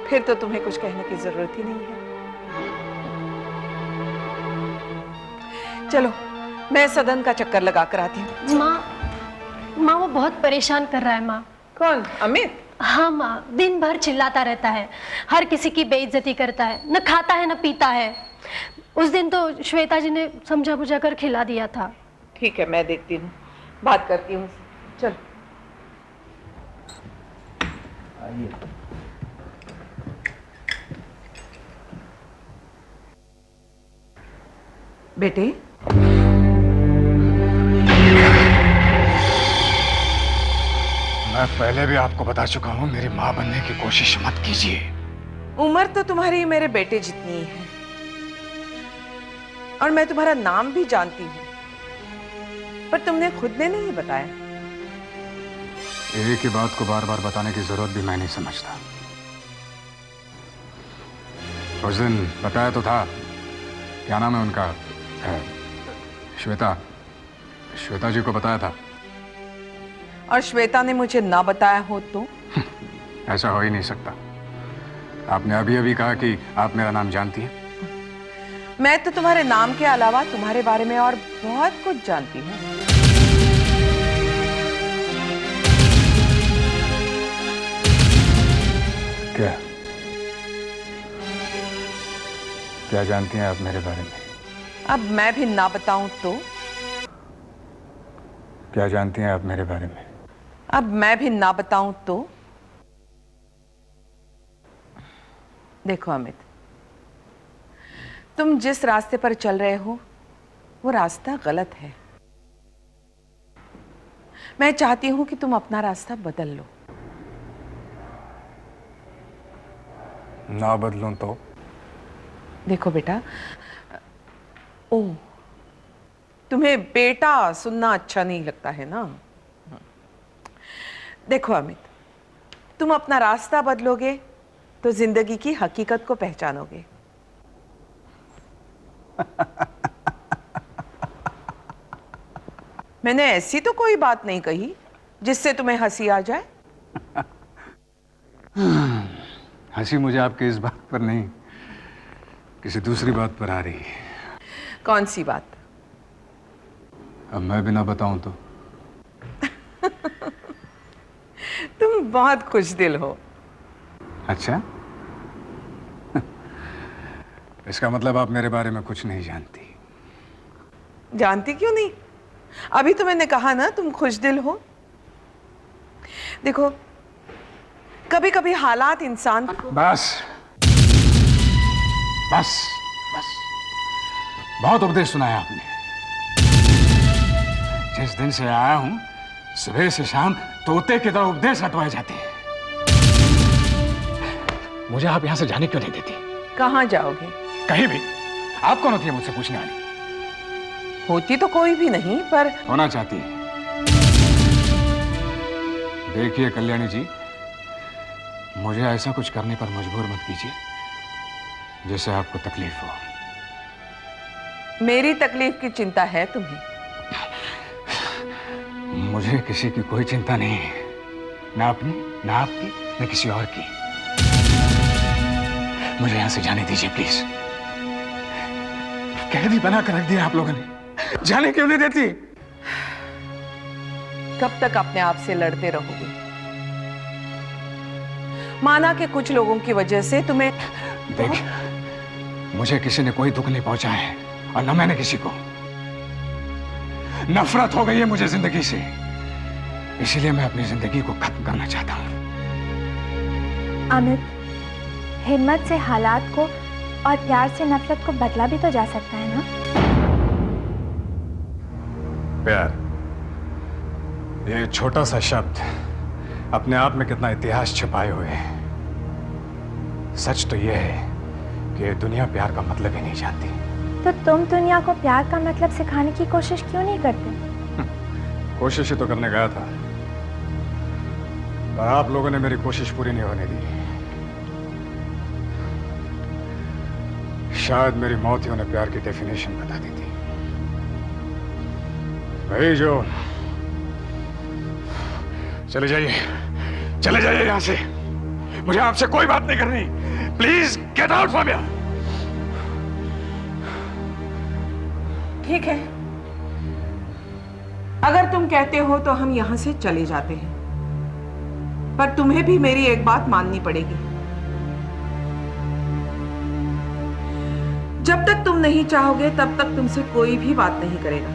फिर तो तुम्हें कुछ कहने की जरूरत ही नहीं है। चलो मैं सदन का चक्कर लगा कर आती हूँ। माँ वो बहुत परेशान कर रहा है माँ। कौन? अमित? हाँ माँ, दिन भर चिल्लाता रहता है, हर किसी की बेइज्जती करता है, न खाता है न पीता है। उस दिन तो श्वेता जी ने समझा बुझा कर खिला दिया था। ठीक है, मैं देखती हूँ, बात करती हूँ। चल आइए। बेटे, मैं पहले भी आपको बता चुका हूं, मेरी मां बनने की कोशिश मत कीजिए। उम्र तो तुम्हारी मेरे बेटे जितनी ही है और मैं तुम्हारा नाम भी जानती हूँ, पर तुमने खुद ने नहीं बताया। एक ही बात को बार बार बताने की जरूरत भी मैं नहीं समझता। उस दिन बताया तो था, क्या नाम है उनका, श्वेता, श्वेता जी को बताया था। और श्वेता ने मुझे ना बताया हो तो? ऐसा हो ही नहीं सकता। आपने अभी अभी कहा कि आप मेरा नाम जानती हैं। मैं तो तुम्हारे नाम के अलावा तुम्हारे बारे में और बहुत कुछ जानती हूँ। क्या क्या जानती हैं आप मेरे बारे में? अब मैं भी ना बताऊं तो? क्या जानती हैं आप मेरे बारे में? अब मैं भी ना बताऊं तो? देखो अमित, तुम जिस रास्ते पर चल रहे हो वो रास्ता गलत है। मैं चाहती हूं कि तुम अपना रास्ता बदल लो। ना बदलूं तो? देखो बेटा, ओह, तुम्हें बेटा सुनना अच्छा नहीं लगता है ना? देखो अमित, तुम अपना रास्ता बदलोगे तो जिंदगी की हकीकत को पहचानोगे। मैंने ऐसी तो कोई बात नहीं कही जिससे तुम्हें हंसी आ जाए। हंसी मुझे आपके इस बात पर नहीं, किसी दूसरी बात पर आ रही है। कौन सी बात? अब मैं भी ना बताऊं तो? तुम बहुत खुश दिल हो। अच्छा, इसका मतलब आप मेरे बारे में कुछ नहीं जानती। जानती क्यों नहीं? अभी तो मैंने कहा ना तुम खुश दिल हो। देखो, कभी कभी हालात इंसान को... बस बस बस, बहुत उपदेश सुनाया आपने। जिस दिन से आया हूं, सुबह से शाम तोते की तरह उपदेश रटवाए जाते हैं। मुझे आप यहां से जाने क्यों नहीं देती? कहां जाओगे? कहीं भी। आप कौन होती है मुझसे पूछने वाली? होती तो कोई भी नहीं, पर होना चाहती है। देखिए कल्याणी जी, मुझे ऐसा कुछ करने पर मजबूर मत कीजिए जिससे आपको तकलीफ हो। मेरी तकलीफ की चिंता है तुम्हें? मुझे किसी की कोई चिंता नहीं है, ना अपनी, ना आपकी, ना किसी और की। मुझे यहां से जाने दीजिए प्लीज। कैदी बना कर रख दिया आप लोगों ने, जाने क्यों नहीं देती? कब तक अपने आप से लड़ते रहोगे? माना कि कुछ लोगों की वजह से तुम्हें... देख, मुझे किसी ने कोई दुख नहीं पहुंचा है और न मैंने किसी को। नफरत हो गई है मुझे जिंदगी से, इसीलिए मैं अपनी जिंदगी को खत्म करना चाहता हूं। अमित, हिम्मत से हालात को और प्यार से नफरत को बदला भी तो जा सकता है ना? प्यार, ये छोटा सा शब्द अपने आप में कितना इतिहास छिपाए हुए है। सच तो यह है कि ये दुनिया प्यार का मतलब ही नहीं जानती। तो तुम दुनिया को प्यार का मतलब सिखाने की कोशिश क्यों नहीं करते? कोशिश ही तो करने गया था, पर आप लोगों ने मेरी कोशिश पूरी नहीं होने दी। शायद मेरी मौत ही उन्हें प्यार की डेफिनेशन बता दी थी। भाई जो, चले जाइए यहां से। मुझे आपसे कोई बात नहीं करनी। Please get out from here. ठीक है, अगर तुम कहते हो तो हम यहां से चले जाते हैं, पर तुम्हें भी मेरी एक बात माननी पड़ेगी। जब तक तुम नहीं चाहोगे तब तक तुमसे कोई भी बात नहीं करेगा।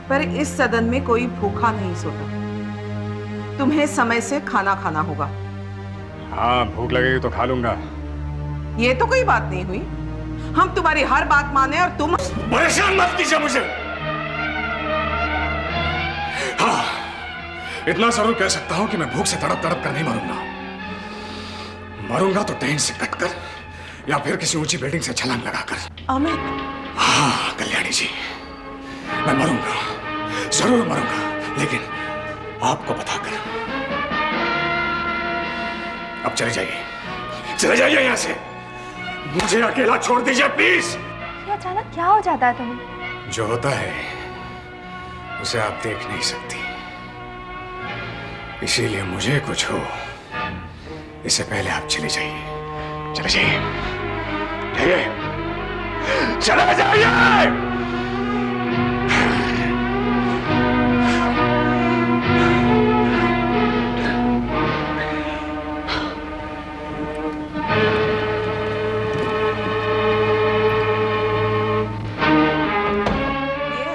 पर इस सदन में कोई भूखा नहीं सोता। तुम्हें समय से खाना खाना होगा। हाँ, भूख लगेगी तो खा लूंगा। ये तो कोई बात नहीं हुई। हम तुम्हारी हर बात माने और तुम परेशान मत कीजिए मुझे। हाँ, इतना जरूर कह सकता हूं कि मैं भूख से तड़प तड़प कर नहीं मरूंगा। मरूंगा तो ट्रेन से कटकर या फिर किसी ऊंची बिल्डिंग से छलांग लगाकर। अमित। हाँ कल्याणी जी, मैं मरूंगा, जरूर मरूंगा, लेकिन आपको बताकर। अब चले जाइए यहां से। मुझे अकेला छोड़ दीजिए प्लीज। ये अचानक क्या हो जाता है तुम्हें? जो होता है उसे आप देख नहीं सकती, इसीलिए मुझे कुछ हो इससे पहले आप चले जाइए। चले जाइए, चले जाइए।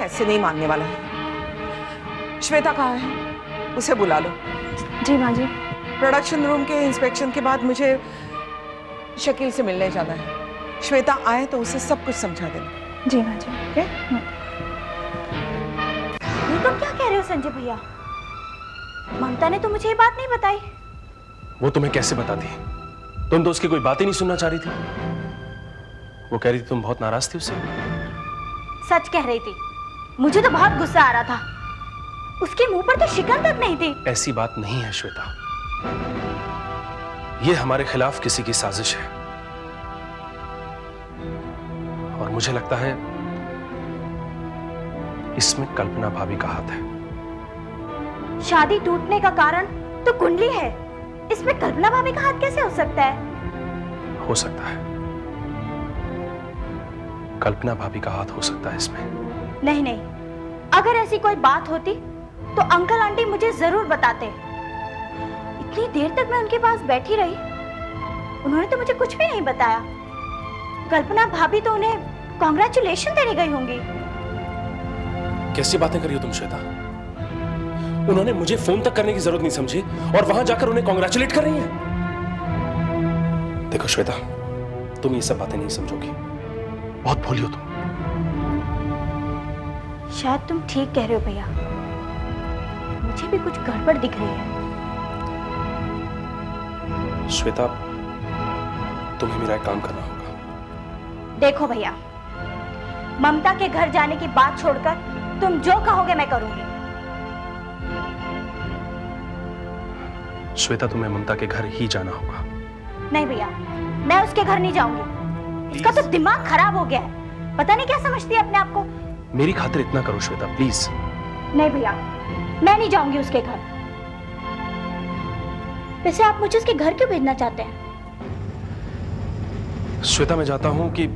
ऐसे नहीं मानने वाला है। श्वेता कहाँ है? उसे बुला लो। जी माँ जी। प्रोडक्शन रूम के इंस्पेक्शन के बाद मुझे शकील से मिलने जाना है। श्वेता आए तो उसे सब कुछ समझा देना। जी माँ जी। ये तो क्या कह रहे हो संजय भैया? ममता ने तो मुझे ये बात नहीं बताई। वो तुम्हें कैसे बताती? तुम तो उसकी कोई बात ही नहीं सुनना चाह रही थी। वो कह रही थी तुम बहुत नाराज थी उससे। सच कह रही थी। मुझे तो बहुत गुस्सा आ रहा था। उसके मुंह पर तो शिकन तक नहीं थी। ऐसी बात नहीं है श्वेता, ये हमारे खिलाफ किसी की साजिश है और मुझे लगता है इसमें कल्पना भाभी का हाथ है। शादी टूटने का कारण तो कुंडली है, इसमें कल्पना भाभी का हाथ कैसे हो सकता है? हो सकता है, कल्पना भाभी का हाथ हो सकता है इसमें। नहीं नहीं, अगर ऐसी कोई बात होती तो अंकल आंटी मुझे जरूर बताते। इतनी देर तक मैं उनके पास बैठी रही, उन्होंने तो मुझे कुछ भी नहीं बताया। कल्पना भाभी तो उन्हें कांग्रेचुलेशन देने गई होंगी। कैसी बातें कर रही हो तुम श्वेता? उन्होंने मुझे फोन तक करने की जरूरत नहीं समझी और वहां जाकर उन्हें कांग्रेचुलेट कर रही हैं। देखो श्वेता, तुम ये सब बातें नहीं समझोगी, बहुत भोली हो तुम। शायद तुम ठीक कह रहे हो भैया, मुझे भी कुछ गड़बड़ दिख रही है। श्वेता, तुम्हें मेरा एक काम करना होगा। देखो भैया, ममता के घर जाने की बात छोड़कर तुम जो कहोगे मैं करूंगी। श्वेता, तुम्हें ममता के घर ही जाना होगा। नहीं भैया, मैं उसके घर नहीं जाऊंगी। इसका तो दिमाग खराब हो गया है, पता नहीं क्या समझती है अपने आप को। मेरी खातिर इतना करो श्वेता, प्लीज। नहीं भैया, मैं नहीं जाऊंगी उसके घर। वैसे आप मुझे उसके घर क्यों भेजना चाहते हैं? श्वेता, मैं चाहता हूं कि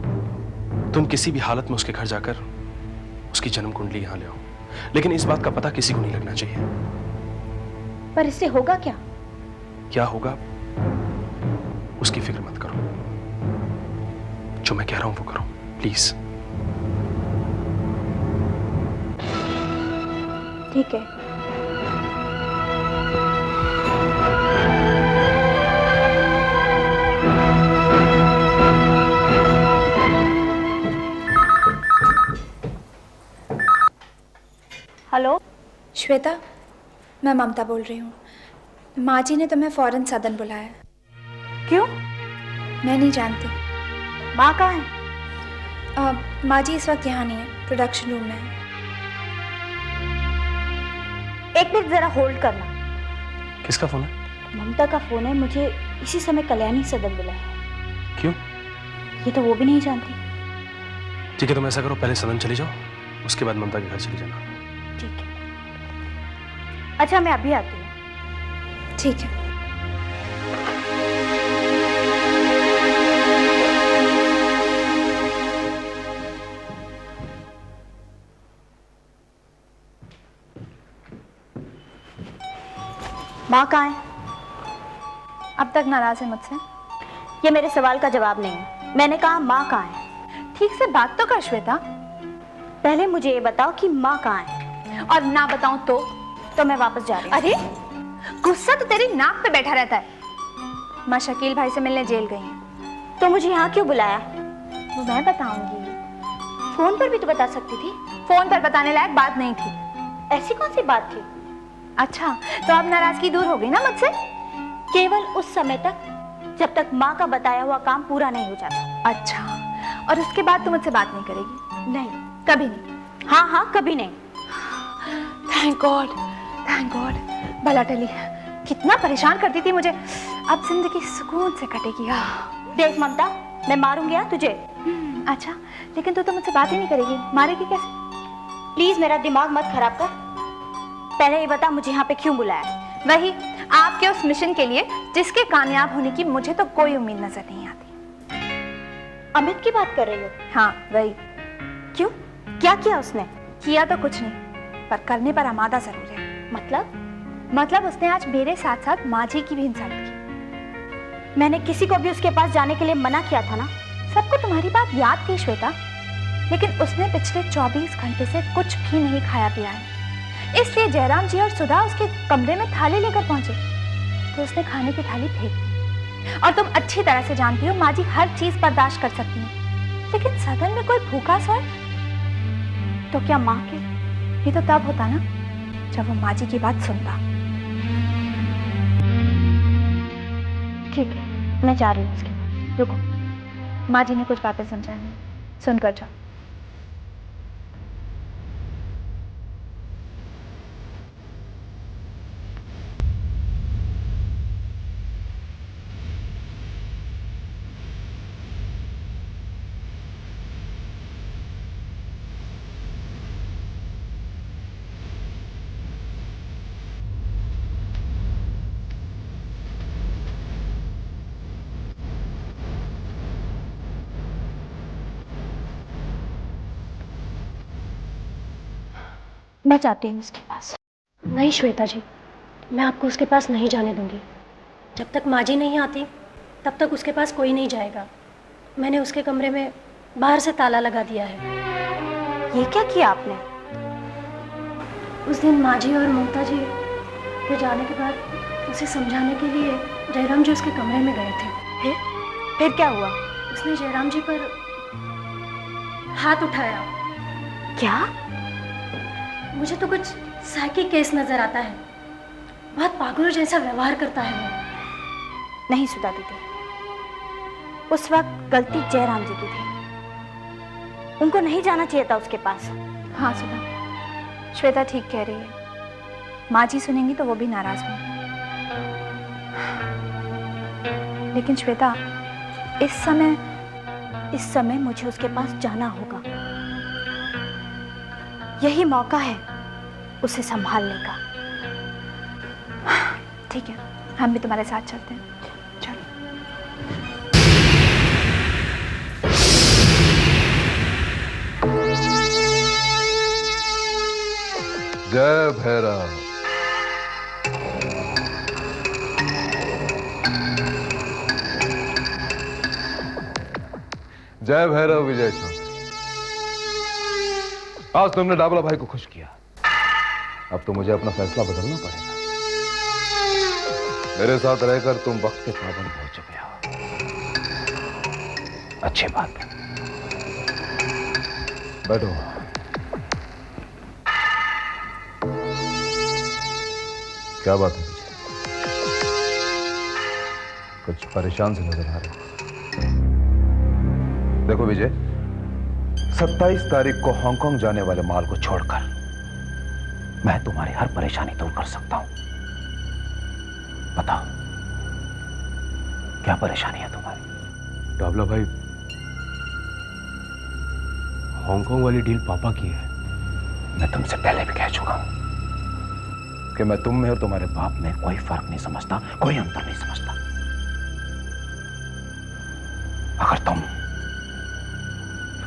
तुम किसी भी हालत में उसके घर जाकर उसकी जन्म कुंडली यहां ले आओ, लेकिन इस बात का पता किसी को नहीं लगना चाहिए। पर इससे होगा क्या? क्या होगा उसकी फिक्र मत करो, जो मैं कह रहा हूं वो करो प्लीज। ठीक है। हेलो श्वेता, मैं ममता बोल रही हूँ। माँ जी ने तुम्हें फौरन सदन बुलाया। क्यों? मैं नहीं जानती। माँ कहाँ है? माँ जी इस वक्त यहाँ नहीं है, प्रोडक्शन रूम में है। एक मिनट जरा होल्ड करना। किसका फोन है? ममता का फोन है, मुझे इसी समय कल्याणी सदन बुलाया है। क्यों? ये तो वो भी नहीं जानती। ठीक है, तुम ऐसा करो, पहले सदन चली जाओ, उसके बाद ममता के घर चली जाना। ठीक है। अच्छा, मैं अभी आती हूँ। ठीक है। माँ कहाँ है? अब तक नाराज है मुझसे? ये मेरे सवाल का जवाब नहीं है। मैंने कहा माँ कहाँ है। ठीक से बात तो कर श्वेता। पहले मुझे ये बताओ कि माँ कहाँ है। और ना बताऊं तो मैं वापस जा रही हूँ। अरे गुस्सा तो तेरी नाक पे बैठा रहता है। माँ शकील भाई से मिलने जेल गई हैं। तो मुझे यहाँ क्यों बुलाया? वो मैं बताऊंगी। फोन पर भी तो बता सकती थी। फोन पर बताने लायक बात नहीं थी। ऐसी कौन सी बात थी? अच्छा, तो अब नाराजगी दूर हो गई ना मुझसे? केवल उस समय तक जब तक माँ का बताया हुआ काम पूरा नहीं हो जाता। अच्छा, और उसके बाद तू मुझसे बात नहीं करेगी? नहीं, कभी नहीं? हाँ, कभी नहीं। Thank God, thank God. भला टली। कितना परेशान करती थी मुझे, अब जिंदगी सुकून से कटेगी। देख ममता, मैं मारूंगी तुझे। अच्छा, लेकिन तू तो मुझसे बात ही नहीं करेगी, मारेगी कैसे? प्लीज मेरा दिमाग मत खराब कर। पहले ये बता मुझे यहाँ पे क्यों बुलाया? वही, आपके उस मिशन के लिए जिसके कामयाब होने की मुझे तो कोई उम्मीद नजर नहीं आती। अमित की बात कर रही हो? हाँ वही। क्यों? क्या किया उसने? किया तो कुछ नहीं, पर करने पर आमादा जरूर है। मतलब उसने आज मेरे साथ साथ माँ जी की भी इंसल्ट की। मैंने किसी को भी उसके पास जाने के लिए मना किया था ना। सबको तुम्हारी बात याद थी श्वेता, लेकिन उसने पिछले 24 घंटे से कुछ भी नहीं खाया पिया है। इसलिए जयराम जी और सुधा उसके कमरे में थाली लेकर पहुंचे तो उसने खाने की थाली फेंक दी। और तुम अच्छी तरह से जानती हो माँ जी हर चीज बर्दाश्त कर सकती हैं, लेकिन सदन में कोई भूखा सोए तो क्या माँ के? ये तो तब होता ना जब वो माँ जी की बात सुनता। ठीक है, मैं जा रही हूँ उसके पास। रुको, माँ जी ने कुछ बातें समझाई, सुनकर जाओ। मैं जाती हूँ उसके पास। नहीं श्वेता जी, मैं आपको उसके पास नहीं जाने दूंगी। जब तक माँ जी नहीं आती तब तक उसके पास कोई नहीं जाएगा। मैंने उसके कमरे में बाहर से ताला लगा दिया है। ये क्या किया आपने? उस दिन माँ जी और ममता जी के जाने के बाद उसे समझाने के लिए जयराम जी उसके कमरे में गए थे। फिर क्या हुआ? उसने जयराम जी पर हाथ उठाया। क्या? मुझे तो कुछ साइकिक केस नजर आता है। बहुत पागलों जैसा व्यवहार करता है वो। नहीं सुधा दीदी, उस वक्त गलती जयराम जी की थी। उनको नहीं जाना चाहिए था उसके पास। हाँ सुधा, श्वेता ठीक कह रही है। माँ जी सुनेंगी तो वो भी नाराज होंगी। लेकिन श्वेता, इस समय मुझे उसके पास जाना होगा। यही मौका है उसे संभालने का। ठीक है, हम भी तुम्हारे साथ चलते हैं। चलो। जय भैरव। जय भैरव विजय चौधरी। आज तुमने डाबला भाई को खुश किया, अब तो मुझे अपना फैसला बदलना पड़ेगा। मेरे साथ रहकर तुम वक्त के पाबंद हो चुके हो। अच्छी बात है, बैठो। क्या बात है विजय? कुछ परेशान से नजर आ रहे हो। देखो विजय, 27 तारीख को हांगकांग जाने वाले माल को छोड़कर मैं तुम्हारी हर परेशानी दूर कर सकता हूं। बताओ, क्या परेशानी है तुम्हारी? डाबला भाई, हांगकांग वाली डील पापा की है। मैं तुमसे पहले भी कह चुका हूं कि मैं तुम में और तुम्हारे बाप में कोई फर्क नहीं समझता, कोई अंतर नहीं समझता। अगर तुम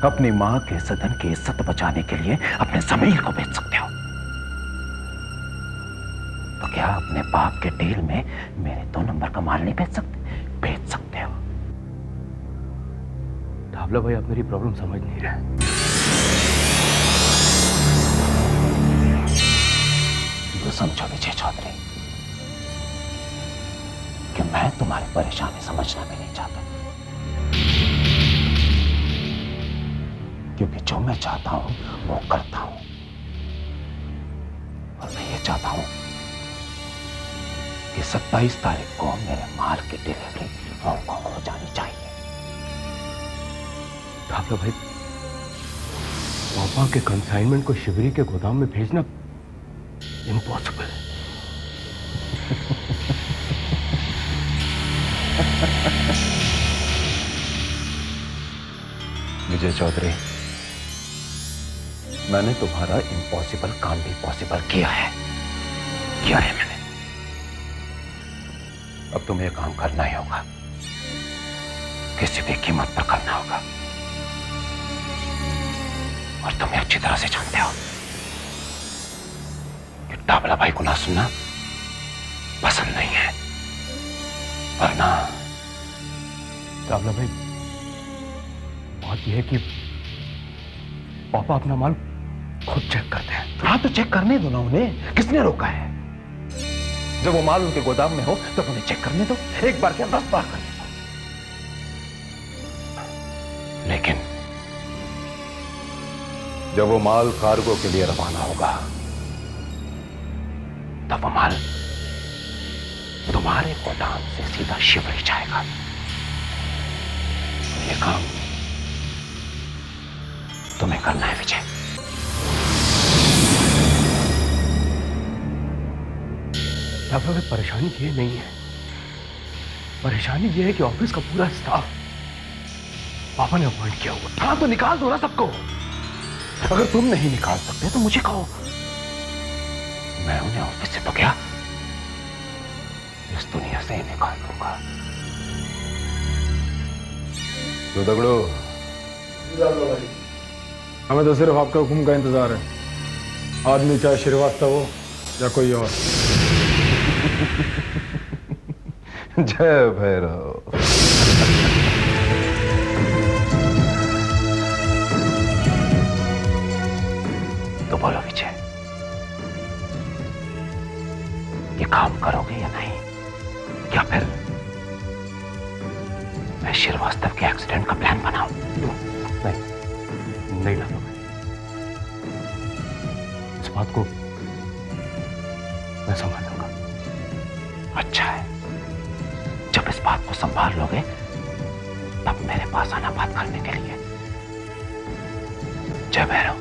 अपनी मां के सदन की इज्जत बचाने के लिए अपने जमीर को बेच सकते हो तो क्या क्या अपने बाप के डील में मेरे 2 नंबर का माल नहीं बेच सकते हो? ढाबला भाई, आप मेरी प्रॉब्लम समझ नहीं रहे। तो समझो विजय चौधरी कि मैं तुम्हारी परेशानी समझना भी नहीं चाहता, क्योंकि जो मैं चाहता हूं वो करता हूं। और मैं ये चाहता हूं कि 27 तारीख को मेरे माल की डिलीवरी हांगकांग हो जानी चाहिए। ढाबला भाई, पापा के कंसाइनमेंट को शिवरी के गोदाम में भेजना इम्पॉसिबल है। विजय चौधरी, मैंने तुम्हारा इम्पॉसिबल काम भी पॉसिबल किया है मैंने। अब तुम्हें काम करना ही होगा, किसी भी कीमत पर करना होगा। और तुम्हें अच्छी तरह से जानते हो कि ढाबला भाई को ना सुनना पसंद नहीं है, वरना ढाबला भाई, बात यह है कि पापा अपना माल खुद चेक करते हैं। हाँ, तो चेक करने दो ना उन्हें, किसने रोका है? जब वो माल उनके गोदाम में हो तब उन्हें चेक करने दो, एक बार क्या 10 बार करने दो। लेकिन जब वो माल कार्गो के लिए रवाना होगा तब वो माल तुम्हारे गोदाम से सीधा शिवरी जाएगा। ये काम तुम्हें करना है विजय। ढाबला भाई, परेशानी ये नहीं है, परेशानी ये है कि ऑफिस का पूरा स्टाफ पापा ने अपॉइंट किया हुआ। हाँ, तो निकाल दो ना सबको। अगर तुम नहीं निकाल सकते तो मुझे कहो, मैं उन्हें ऑफिस से तो क्या इस दुनिया से ही निकाल दूंगा। तो दगड़ो, हमें तो सिर्फ आपके हुक्म का इंतजार है, आदमी चाहे श्रीवास्तव हो या कोई और। जय भैरव। तो बोलो विजय, ये काम करोगे या नहीं, या फिर मैं श्रीवास्तव के एक्सीडेंट का प्लान बनाऊं? नहीं ढाबला भाई, इस बात को मैं संभाल लूंगा। अच्छा है, जब इस बात को संभाल लोगे तब मेरे पास आना बात करने के लिए। जय भैरव।